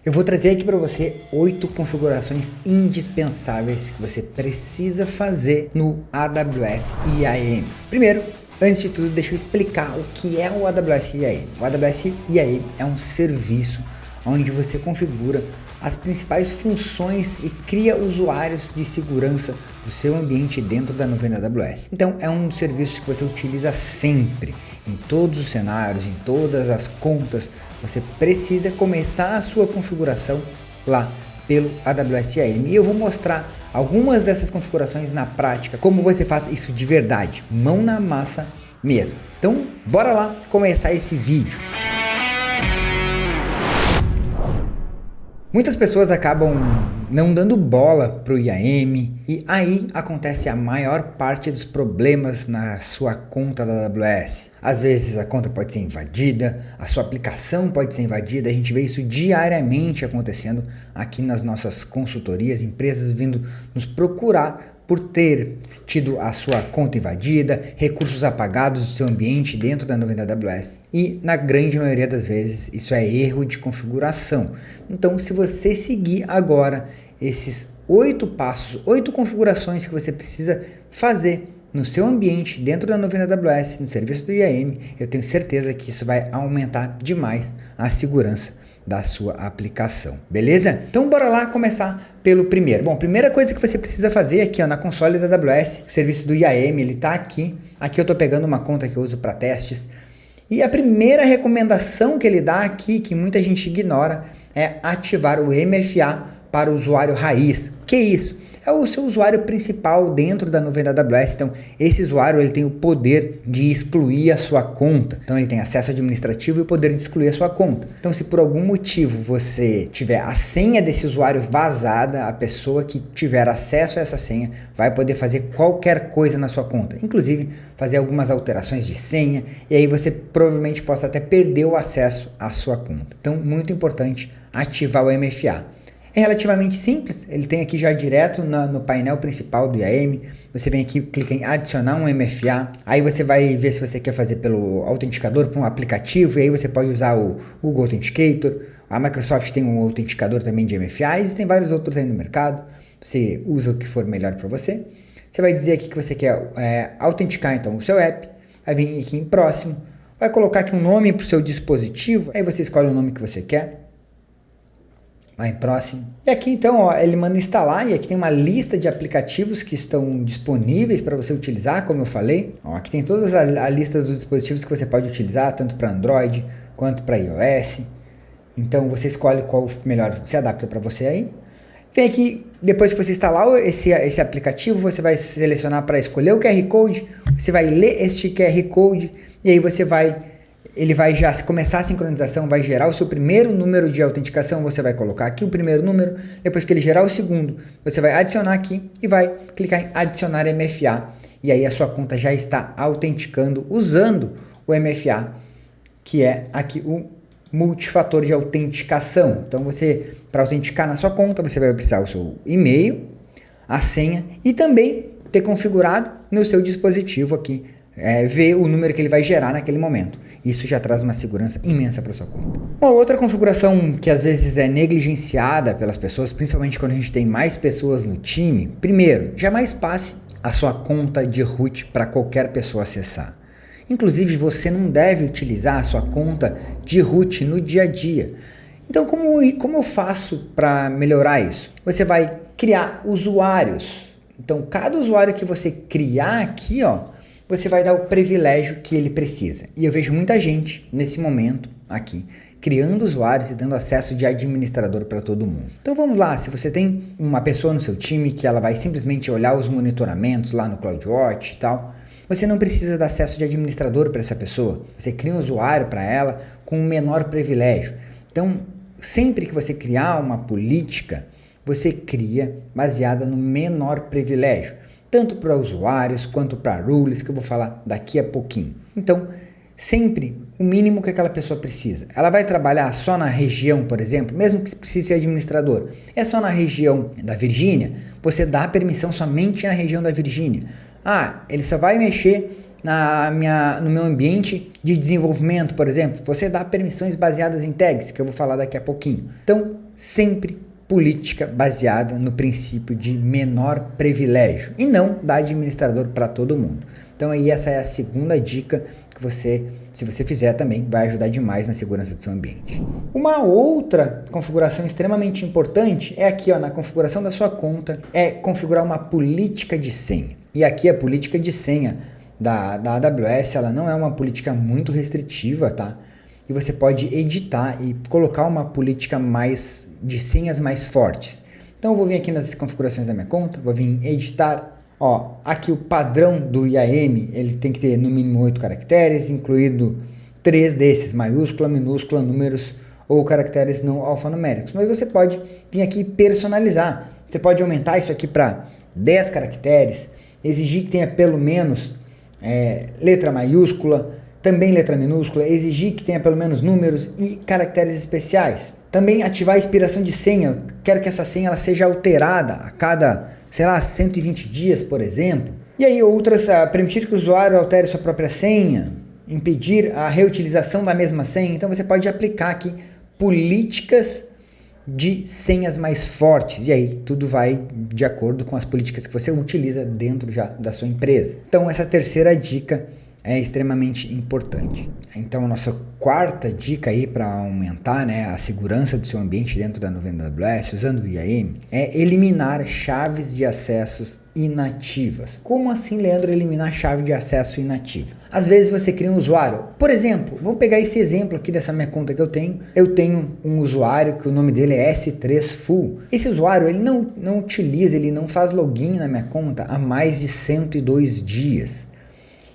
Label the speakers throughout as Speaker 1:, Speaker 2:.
Speaker 1: Eu vou trazer aqui para você 8 configurações indispensáveis que você precisa fazer no AWS IAM. Primeiro, antes de tudo, deixa eu explicar o que é o AWS IAM. O AWS IAM é um serviço onde você configura as principais funções e cria usuários de segurança do seu ambiente dentro da nuvem da AWS. Então, é um serviço que você utiliza sempre, em todos os cenários, em todas as contas. Você precisa começar a sua configuração lá pelo AWS IAM. E eu vou mostrar algumas dessas configurações na prática, como você faz isso de verdade, mão na massa mesmo. Então, bora lá começar esse vídeo. Muitas pessoas acabam não dando bola para o IAM e aí acontece a maior parte dos problemas na sua conta da AWS. Às vezes a conta pode ser invadida, a sua aplicação pode ser invadida, a gente vê isso diariamente acontecendo aqui nas nossas consultorias, empresas vindo nos procurar por ter tido a sua conta invadida, recursos apagados do seu ambiente dentro da nuvem da AWS. E na grande maioria das vezes isso é erro de configuração. Então, se você seguir agora esses 8 passos, 8 configurações que você precisa fazer no seu ambiente dentro da nuvem da AWS, no serviço do IAM, eu tenho certeza que isso vai aumentar demais a segurança da sua aplicação, beleza? Então bora lá começar pelo primeiro. Bom, primeira coisa que você precisa fazer aqui ó, na console da AWS, o serviço do IAM, ele tá aqui. Aqui eu tô pegando uma conta que eu uso para testes. E a primeira recomendação que ele dá aqui, que muita gente ignora, é ativar o MFA para o usuário raiz. O que é isso? É o seu usuário principal dentro da nuvem da AWS. Então, esse usuário ele tem o poder de excluir a sua conta. Então, ele tem acesso administrativo e o poder de excluir a sua conta. Então, se por algum motivo você tiver a senha desse usuário vazada, a pessoa que tiver acesso a essa senha vai poder fazer qualquer coisa na sua conta, inclusive fazer algumas alterações de senha, e aí você provavelmente possa até perder o acesso à sua conta. Então, muito importante ativar o MFA. É relativamente simples, ele tem aqui já direto no painel principal do IAM. Você vem aqui, clica em adicionar um MFA, aí você vai ver se você quer fazer pelo autenticador, para um aplicativo, e aí você pode usar o Google Authenticator. A Microsoft tem um autenticador também de MFA, existem vários outros aí no mercado, você usa o que for melhor para você. Você vai dizer aqui que você quer autenticar então o seu app, vai vir aqui em próximo, vai colocar aqui um nome para o seu dispositivo, aí você escolhe o nome que você quer. Lá em próximo. E aqui então, ó, ele manda instalar e aqui tem uma lista de aplicativos que estão disponíveis para você utilizar, como eu falei. Ó, aqui tem todas a lista dos dispositivos que você pode utilizar, tanto para Android quanto para iOS. Então você escolhe qual melhor se adapta para você aí. Vem aqui, depois que você instalar esse aplicativo, você vai selecionar para escolher o QR Code, você vai ler este QR Code e aí ele vai já começar a sincronização, vai gerar o seu primeiro número de autenticação, você vai colocar aqui o primeiro número, depois que ele gerar o segundo, você vai adicionar aqui e vai clicar em adicionar MFA, e aí a sua conta já está autenticando usando o MFA, que é aqui o multifator de autenticação. Então para autenticar na sua conta, você vai precisar o seu e-mail, a senha e também ter configurado no seu dispositivo aqui, ver o número que ele vai gerar naquele momento. Isso já traz uma segurança imensa para sua conta. Uma outra configuração que às vezes é negligenciada pelas pessoas, principalmente quando a gente tem mais pessoas no time. Primeiro, jamais passe a sua conta de root para qualquer pessoa acessar. Inclusive, você não deve utilizar a sua conta de root no dia a dia. Então, como eu faço para melhorar isso? Você vai criar usuários. Então, cada usuário que você criar aqui, ó, você vai dar o privilégio que ele precisa. E eu vejo muita gente, nesse momento, aqui, criando usuários e dando acesso de administrador para todo mundo. Então vamos lá, se você tem uma pessoa no seu time que ela vai simplesmente olhar os monitoramentos lá no CloudWatch e tal, você não precisa dar acesso de administrador para essa pessoa. Você cria um usuário para ela com um menor privilégio. Então, sempre que você criar uma política, você cria baseada no menor privilégio, tanto para usuários quanto para rules, que eu vou falar daqui a pouquinho. Então, sempre o mínimo que aquela pessoa precisa. Ela vai trabalhar só na região, por exemplo, mesmo que precise ser administrador. É só na região da Virgínia, você dá permissão somente na região da Virgínia. Ah, ele só vai mexer no meu ambiente de desenvolvimento, por exemplo. Você dá permissões baseadas em tags, que eu vou falar daqui a pouquinho. Então, sempre política baseada no princípio de menor privilégio e não dar administrador para todo mundo. Então aí essa é a segunda dica que você, se você fizer também, vai ajudar demais na segurança do seu ambiente. Uma outra configuração extremamente importante é aqui, ó, na configuração da sua conta, é configurar uma política de senha. E aqui a política de senha da AWS, ela não é uma política muito restritiva, tá? E você pode editar e colocar uma política de senhas mais fortes. Então eu vou vir aqui nas configurações da minha conta, vou vir em editar. Ó, aqui o padrão do IAM, ele tem que ter no mínimo 8 caracteres, incluído 3 desses, maiúscula, minúscula, números ou caracteres não alfanuméricos. Mas você pode vir aqui e personalizar. Você pode aumentar isso aqui para 10 caracteres, exigir que tenha pelo menos letra maiúscula, também letra minúscula, exigir que tenha pelo menos números e caracteres especiais. Também ativar a expiração de senha. Quero que essa senha ela seja alterada a cada, sei lá, 120 dias, por exemplo. E aí outras, permitir que o usuário altere sua própria senha, impedir a reutilização da mesma senha. Então você pode aplicar aqui políticas de senhas mais fortes. E aí tudo vai de acordo com as políticas que você utiliza dentro já da sua empresa. Então essa terceira dica é extremamente importante. Então a nossa quarta dica aí para aumentar, né, a segurança do seu ambiente dentro da nuvem da AWS usando o IAM é eliminar chaves de acessos inativas. Como assim, Leandro, eliminar chave de acesso inativa? Às vezes você cria um usuário, por exemplo, vamos pegar esse exemplo aqui dessa minha conta que eu tenho um usuário que o nome dele é S3Full. Esse usuário ele não utiliza, ele não faz login na minha conta há mais de 102 dias.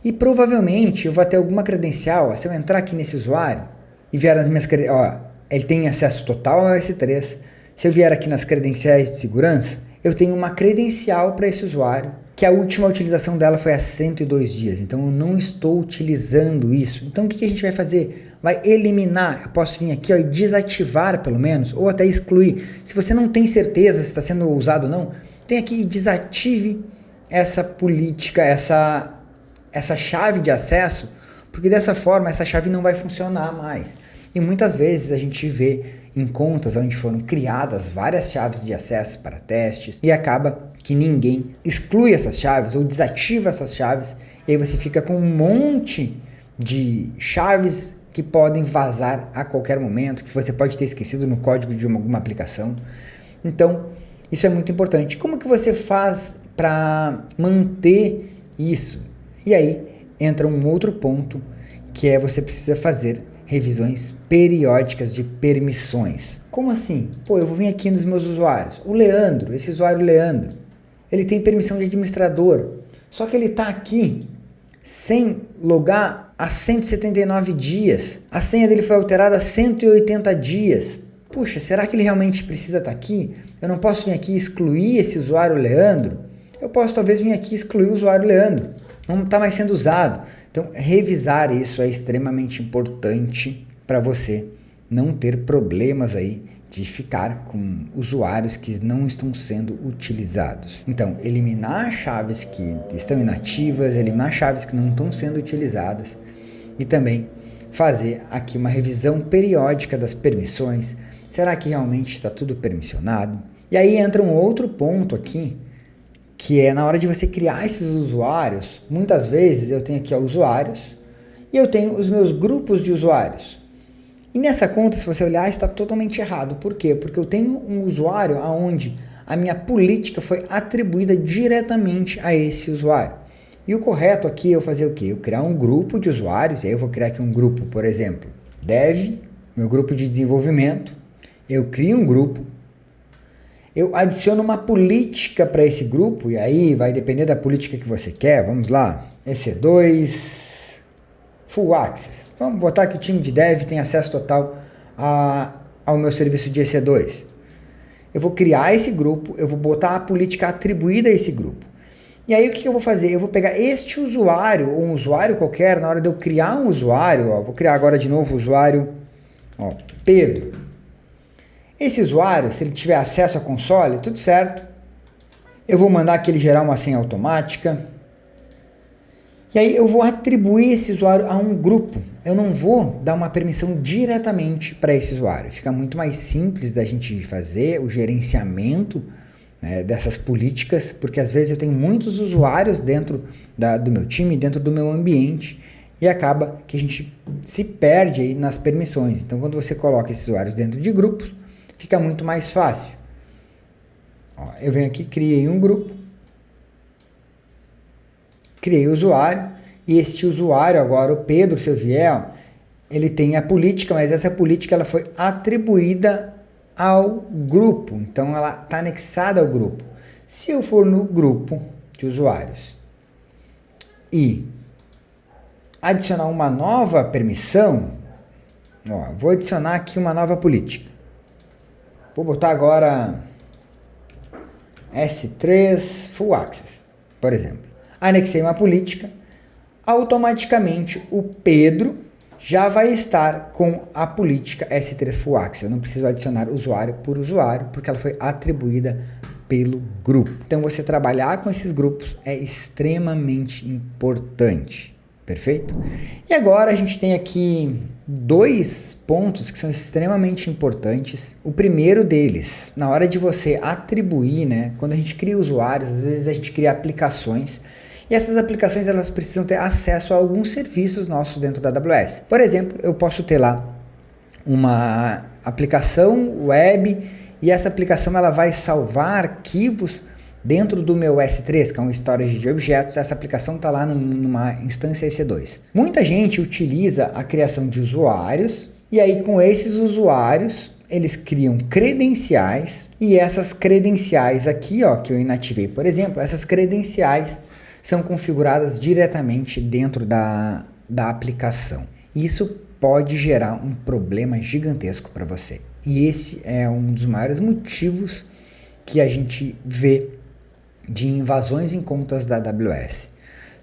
Speaker 1: E provavelmente eu vou ter alguma credencial, se eu entrar aqui nesse usuário e vier as minhas credenciais, ele tem acesso total ao S3, se eu vier aqui nas credenciais de segurança, eu tenho uma credencial para esse usuário, que a última utilização dela foi há 102 dias, então eu não estou utilizando isso. Então o que a gente vai fazer? Vai eliminar, eu posso vir aqui ó, e desativar pelo menos, ou até excluir. Se você não tem certeza se está sendo usado ou não, tem aqui e desative essa política, essa chave de acesso, porque dessa forma essa chave não vai funcionar mais. E muitas vezes a gente vê em contas onde foram criadas várias chaves de acesso para testes e acaba que ninguém exclui essas chaves ou desativa essas chaves e aí você fica com um monte de chaves que podem vazar a qualquer momento, que você pode ter esquecido no código de alguma aplicação. Então, isso é muito importante. Como que você faz para manter isso? E aí entra um outro ponto, que é você precisa fazer revisões periódicas de permissões. Como assim? Pô, eu vou vir aqui nos meus usuários. O Leandro, esse usuário Leandro, ele tem permissão de administrador, só que ele está aqui sem logar há 179 dias. A senha dele foi alterada há 180 dias. Puxa, será que ele realmente precisa estar aqui? Eu não posso vir aqui e excluir esse usuário Leandro? Eu posso talvez vir aqui e excluir o usuário Leandro. Não está mais sendo usado. Então, revisar isso é extremamente importante para você não ter problemas aí de ficar com usuários que não estão sendo utilizados. Então, eliminar chaves que estão inativas, eliminar chaves que não estão sendo utilizadas e também fazer aqui uma revisão periódica das permissões. Será que realmente está tudo permissionado? E aí entra um outro ponto aqui, que é na hora de você criar esses usuários. Muitas vezes eu tenho aqui ó, usuários e eu tenho os meus grupos de usuários. E nessa conta, se você olhar, está totalmente errado. Por quê? Porque eu tenho um usuário onde a minha política foi atribuída diretamente a esse usuário. E o correto aqui é eu fazer o quê? Eu criar um grupo de usuários, e aí eu vou criar aqui um grupo, por exemplo, Dev, meu grupo de desenvolvimento. Eu crio um grupo. Eu adiciono uma política para esse grupo, e aí vai depender da política que você quer. Vamos lá, EC2, Full Access. Vamos botar que o time de Dev tem acesso total ao meu serviço de EC2. Eu vou criar esse grupo, eu vou botar a política atribuída a esse grupo. E aí o que eu vou fazer? Eu vou pegar este usuário, ou um usuário qualquer, na hora de eu criar um usuário, ó, vou criar agora de novo o usuário, ó, Pedro. Esse usuário, se ele tiver acesso à console, tudo certo. Eu vou mandar que ele gerar uma senha automática. E aí eu vou atribuir esse usuário a um grupo. eu não vou dar uma permissão diretamente para esse usuário. Fica muito mais simples da gente fazer o gerenciamento, né, dessas políticas, porque às vezes eu tenho muitos usuários dentro do meu time, dentro do meu ambiente, e acaba que a gente se perde aí nas permissões. Então, quando você coloca esses usuários dentro de grupos, fica muito mais fácil. Ó, eu venho aqui, criei um grupo, criei o usuário, e este usuário agora, o Pedro, se eu vier, ele tem a política, mas essa política ela foi atribuída ao grupo, então ela está anexada ao grupo. Se eu for no grupo de usuários e adicionar uma nova permissão, ó, vou adicionar aqui uma nova política. Vou botar agora S3 Full Access, por exemplo. Anexei uma política, automaticamente o Pedro já vai estar com a política S3 Full Access. Eu não preciso adicionar usuário por usuário, porque ela foi atribuída pelo grupo. Então, você trabalhar com esses grupos é extremamente importante. Perfeito? E agora a gente tem aqui dois pontos que são extremamente importantes. O primeiro deles, na hora de você atribuir, né? Quando a gente cria usuários, às vezes a gente cria aplicações, e essas aplicações elas precisam ter acesso a alguns serviços nossos dentro da AWS. Por exemplo, eu posso ter lá uma aplicação web e essa aplicação ela vai salvar arquivos dentro do meu S3, que é um storage de objetos. Essa aplicação está lá numa instância EC2. Muita gente utiliza a criação de usuários e aí com esses usuários eles criam credenciais e essas credenciais aqui, ó, que eu inativei, por exemplo, essas credenciais são configuradas diretamente dentro da aplicação. Isso pode gerar um problema gigantesco para você. E esse é um dos maiores motivos que a gente vê de invasões em contas da AWS.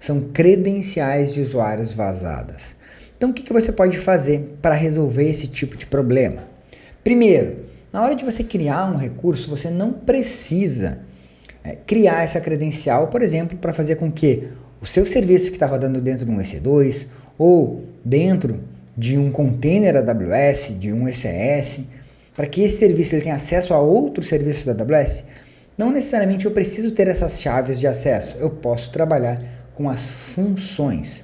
Speaker 1: São credenciais de usuários vazadas. Então, o que você pode fazer para resolver esse tipo de problema? Primeiro, na hora de você criar um recurso, você não precisa criar essa credencial, por exemplo, para fazer com que o seu serviço que está rodando dentro de um EC2 ou dentro de um container AWS, de um ECS, para que esse serviço ele tenha acesso a outros serviços da AWS, não necessariamente eu preciso ter essas chaves de acesso, eu posso trabalhar com as funções.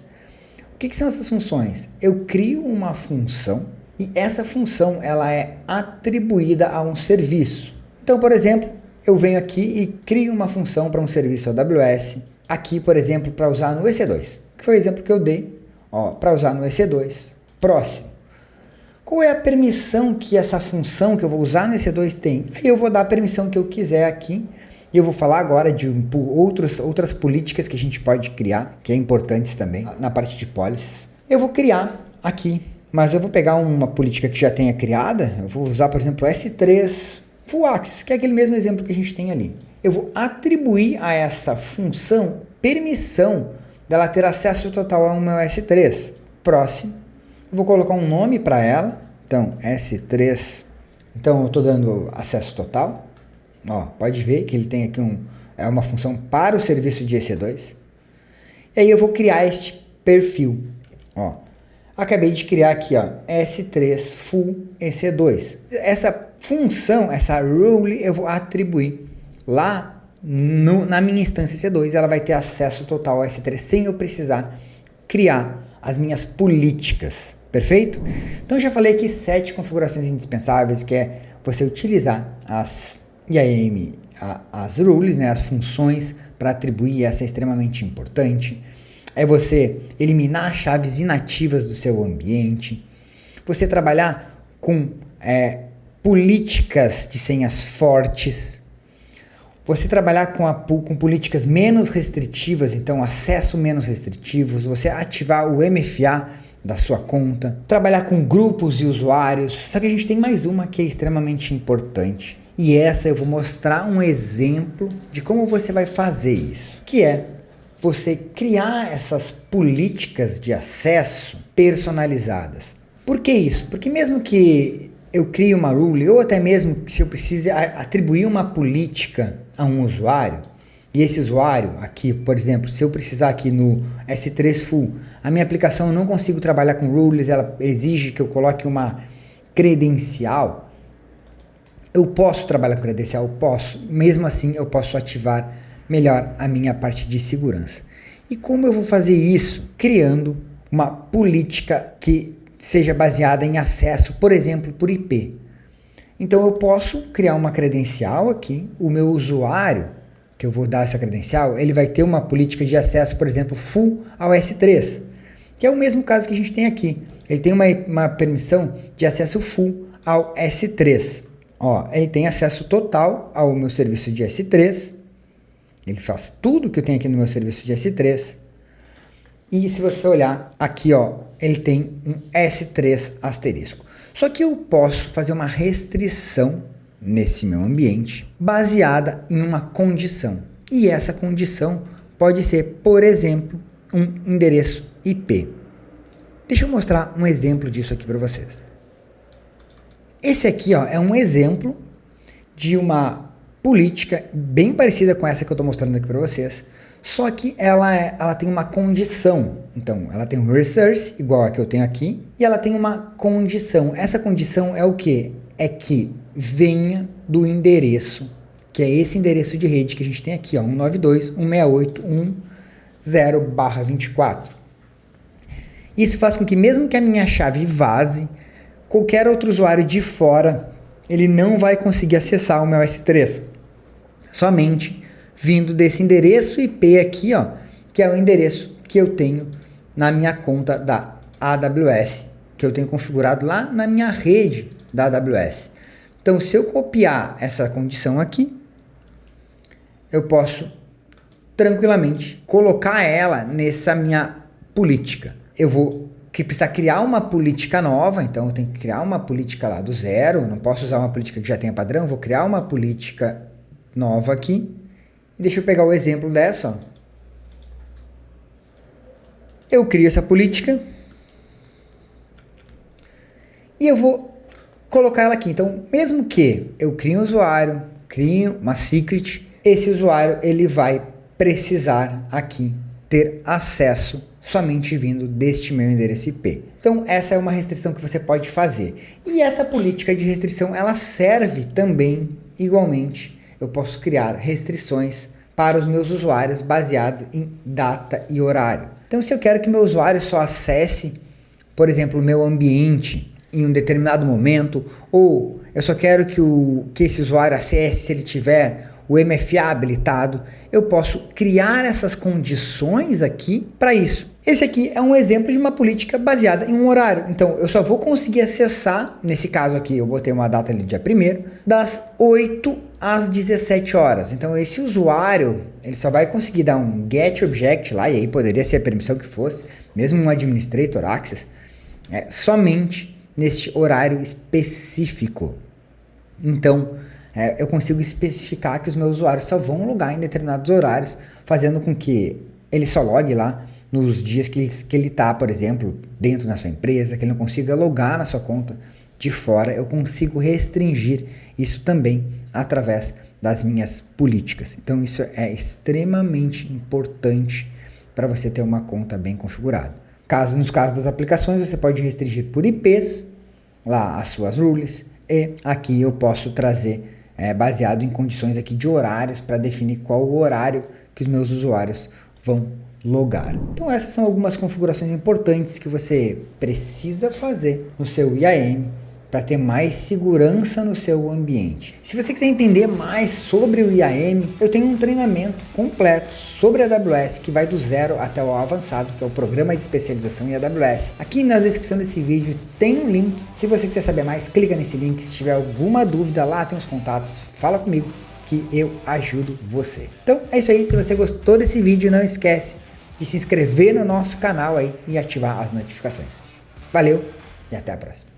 Speaker 1: O que são essas funções? Eu crio uma função e essa função ela é atribuída a um serviço. Então, por exemplo, eu venho aqui e crio uma função para um serviço AWS, aqui, por exemplo, para usar no EC2, que foi o exemplo que eu dei, para usar no EC2. Próximo. Qual é a permissão que essa função que eu vou usar no EC2 tem? Aí eu vou dar a permissão que eu quiser aqui, e eu vou falar agora de outras políticas que a gente pode criar, que é importantes também, na parte de policies. Eu vou criar aqui, mas eu vou pegar uma política que já tenha criada, eu vou usar, por exemplo, S3 Full Access, que é aquele mesmo exemplo que a gente tem ali. Eu vou atribuir a essa função permissão dela ter acesso total ao meu S3. Próximo. Eu vou colocar um nome para ela. Então, S3. Então, eu estou dando acesso total. Pode ver que ele tem aqui uma função para o serviço de EC2. E aí eu vou criar este perfil. Acabei de criar aqui, S3 Full EC2. Essa função, essa rule, eu vou atribuir lá na minha instância EC2. Ela vai ter acesso total ao S3 sem eu precisar criar as minhas políticas. Perfeito? Então, eu já falei aqui 7 configurações indispensáveis, que é você utilizar as IAM, as rules, né, as funções para atribuir. Essa é extremamente importante. É você eliminar chaves inativas do seu ambiente. Você trabalhar com políticas de senhas fortes. Você trabalhar com políticas menos restritivas, então acesso menos restritivos. Você ativar o MFA da sua conta. Trabalhar com grupos e usuários. Só que a gente tem mais uma que é extremamente importante. E essa eu vou mostrar um exemplo de como você vai fazer isso. Que é você criar essas políticas de acesso personalizadas. Por que isso? Porque mesmo que eu crie uma rule, ou até mesmo se eu precise atribuir uma política a um usuário, e esse usuário aqui, por exemplo, se eu precisar aqui no S3 Full, a minha aplicação eu não consigo trabalhar com rules, ela exige que eu coloque uma credencial. Eu posso trabalhar com credencial? Eu posso. Mesmo assim, eu posso ativar melhor a minha parte de segurança. E como eu vou fazer isso? Criando uma política que seja baseada em acesso, por exemplo, por IP. Então eu posso criar uma credencial aqui, o meu usuário, que eu vou dar essa credencial, ele vai ter uma política de acesso, por exemplo, full ao S3, que é o mesmo caso que a gente tem aqui. Ele tem uma permissão de acesso full ao S3. Ó, ele tem acesso total ao meu serviço de S3, ele faz tudo que eu tenho aqui no meu serviço de S3, e se você olhar aqui, ó, ele tem um S3 asterisco. Só que eu posso fazer uma restrição nesse meu ambiente baseada em uma condição. E essa condição pode ser, por exemplo, um endereço IP. Deixa eu mostrar um exemplo disso aqui para vocês. Esse aqui, ó, é um exemplo de uma política bem parecida com essa que eu estou mostrando aqui para vocês, só que ela tem uma condição. Então, ela tem um resource, igual a que eu tenho aqui, e ela tem uma condição. Essa condição é o quê? É que venha do endereço, que é esse endereço de rede que a gente tem aqui, ó, 192.168.1.0/24. Isso faz com que, mesmo que a minha chave vaze, qualquer outro usuário de fora, ele não vai conseguir acessar o meu S3. Somente vindo desse endereço IP aqui, ó, que é o endereço que eu tenho na minha conta da AWS, que eu tenho configurado lá na minha rede da AWS. Então, se eu copiar essa condição aqui, eu posso tranquilamente colocar ela nessa minha política. Eu vou precisar criar uma política nova, então eu tenho que criar uma política lá do zero, não posso usar uma política que já tenha padrão, vou criar uma política nova aqui. E deixa eu pegar o exemplo dessa, ó. Eu crio essa política e eu vou colocar ela aqui. Então, mesmo que eu crie um usuário, crie uma secret, esse usuário ele vai precisar aqui ter acesso somente vindo deste meu endereço IP. Então, essa é uma restrição que você pode fazer. E essa política de restrição, ela serve também, igualmente, eu posso criar restrições para os meus usuários baseado em data e horário. Então, se eu quero que meu usuário só acesse, por exemplo, o meu ambiente em um determinado momento, ou eu só quero que esse usuário acesse se ele tiver o MFA habilitado, eu posso criar essas condições aqui para isso. Esse aqui é um exemplo de uma política baseada em um horário. Então, eu só vou conseguir acessar, nesse caso aqui, eu botei uma data ali dia 1º, das 8 às 17 horas. Então, esse usuário, ele só vai conseguir dar um get object lá, e aí poderia ser a permissão que fosse, mesmo um administrator access, somente neste horário específico. Então, eu consigo especificar que os meus usuários só vão logar em determinados horários, fazendo com que ele só logue lá nos dias que ele está, por exemplo, dentro da sua empresa, que ele não consiga logar na sua conta de fora. Eu consigo restringir isso também através das minhas políticas. Então, isso é extremamente importante para você ter uma conta bem configurada. Nos casos das aplicações, você pode restringir por IPs, lá as suas rules, e aqui eu posso trazer baseado em condições aqui de horários para definir qual o horário que os meus usuários vão logar. Então essas são algumas configurações importantes que você precisa fazer no seu IAM para ter mais segurança no seu ambiente. Se você quiser entender mais sobre o IAM, eu tenho um treinamento completo sobre a AWS que vai do zero até o avançado, que é o programa de especialização em AWS. Aqui na descrição desse vídeo tem um link. Se você quiser saber mais, clica nesse link. Se tiver alguma dúvida, lá tem os contatos. Fala comigo que eu ajudo você. Então é isso aí. Se você gostou desse vídeo, não esquece de se inscrever no nosso canal aí e ativar as notificações. Valeu e até a próxima.